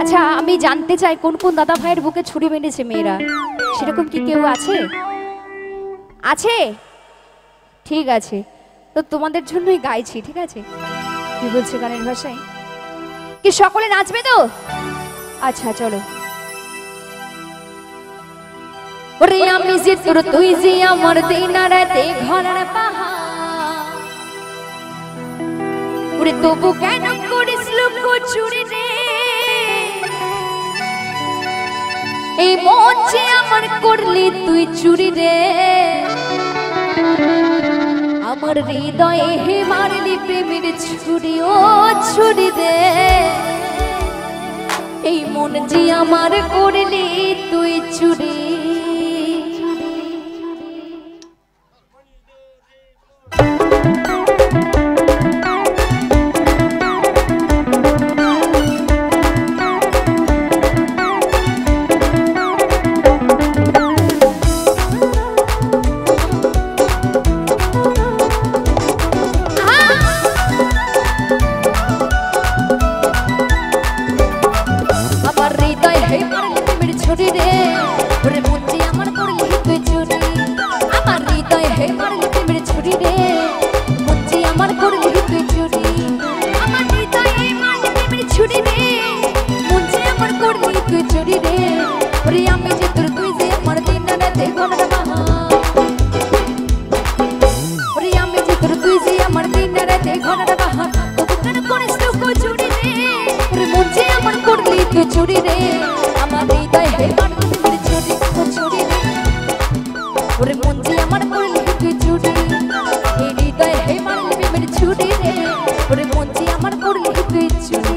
আচ্ছা আমি জানতে চাই কোন কোন দাদা ভাইয়ের বুকে ছুরি মেরেছে মেয়েরা, সেরকম কি কেউ আছে? আছে? ঠিক আছে, তো তোমাদের জন্যই গাইছি, ঠিক আছে? কি বলছে গানের ভাষায়? কি সকলে নাচবে তো? আচ্ছা চলো। ওরে আমি যে তোর তুই যে আমার দিন রাতে ঘরের পাহাড়, ওরে তবু কেন করিস লুকোচুরি রে? এই মন যে আমার করলি তুই চুরি রে, আমার হৃদয়ে হে মারলি প্রেমের ছুরি, ও ছুরি রে। এই মন যে আমার করলি তুই চুরি। চুরি রে আমার হৃদয় হে মারলি প্রেমের ছুরি, ও ছুরি রে। ওরে মন যে আমার করলি তুই চুরি, এই হৃদয় হে মারলি প্রেমের ছুরি রে। ওরে মন যে আমার করলি তুই চুরি।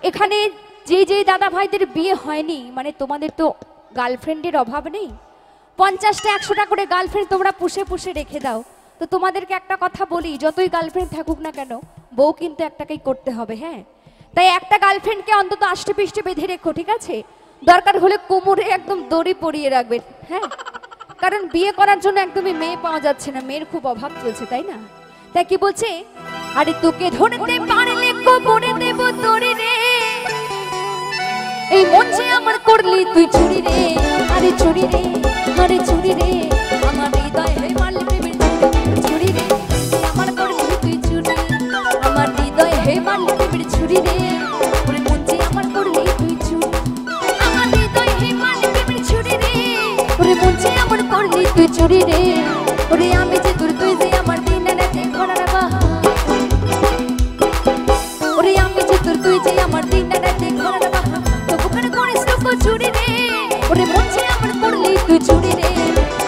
এখানে যে যে দাদা ভাইদের বিয়ে হয়নি, মানে তোমাদের তো গার্লফ্রেন্ডের অভাব নেই, 50টা 100টা করে গার্লফ্রেন্ড তোমরা পুষে পুষে রেখে দাও। তো তোমাদেরকে একটা কথা বলি, যতই গার্লফ্রেন্ড থাকুক না কেন, বউ কিন্তু একটাকেই করতে হবে, হ্যাঁ? তাই একটা গার্লফ্রেন্ডকে অন্তত আষ্টে পৃষ্ঠে বেঁধে রেখো, ঠিক আছে? দরকার হলে কোমরে একদম দড়ি পরিয়ে রাখবেন, হ্যাঁ? কারণ বিয়ে করার জন্য একদমই মেয়ে পাওয়া যাচ্ছে না, মেয়ের খুব অভাব চলছে, তাই না? তাই কি বলছে, আরে তোকে ধরতে পারলে কোমরে দেব দড়ি রে, এই মন যে আমার করলি তুই চুরি রে। আরে চুরি রে, আরে চুরি রে, আমার হৃদয় হে মারলি প্রেমের ছুরি রে, আমার করলি তুই চুরি, আমার হৃদয় হে মারলি প্রেমের ছুরি রে। ওরে মন যে আমার করলি তুই চুরি, আমার হৃদয় হে মারলি প্রেমের ছুরি রে। ওরে মন যে আমার করলি তুই চুরি রে। ওরে আমি যে তোর তুই যে আমার দিন রাতে ঘোরার বাহার, ওরে আমি যে তোর তুই যে আমার দিন রাতে ঘোরার বাহার, তো বুকের করিস লুকোচুরি রে। ওরে মঞ্চে আমার করলি তুই চুরি রে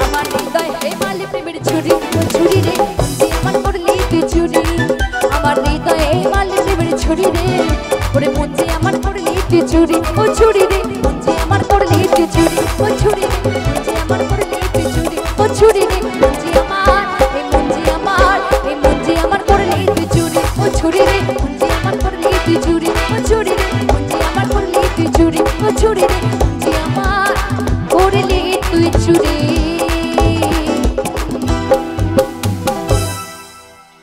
আমার হৃদয় হে মালে প্রেমের ছুরি ও ছুরি রে মঞ্চে আমার করলি তুই চুরি আমার হৃদয় হে মালে প্রেমের ছুরি রে ওরে মঞ্চে আমার করলি তুই চুরি ও ছুরি রে মঞ্চে আমার করলি তুই চুরি ও ছুরি রে মঞ্চে আমার করলি তুই চুরি ও ছুরি রে মঞ্চে আমার এই মঞ্চে আমার এই মঞ্চে আমার করলি তুই চুরি ও ছুরি রে মঞ্চে আমার করলি তুই চুরি ও ছুরি রে মঞ্চে আমার করলি তুই চুরি ও ছুরি রে মঞ্চে আমার করলি তুই চুরি।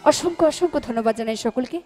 অসংখ্য অসংখ্য ধন্যবাদ জানাই সকলকে।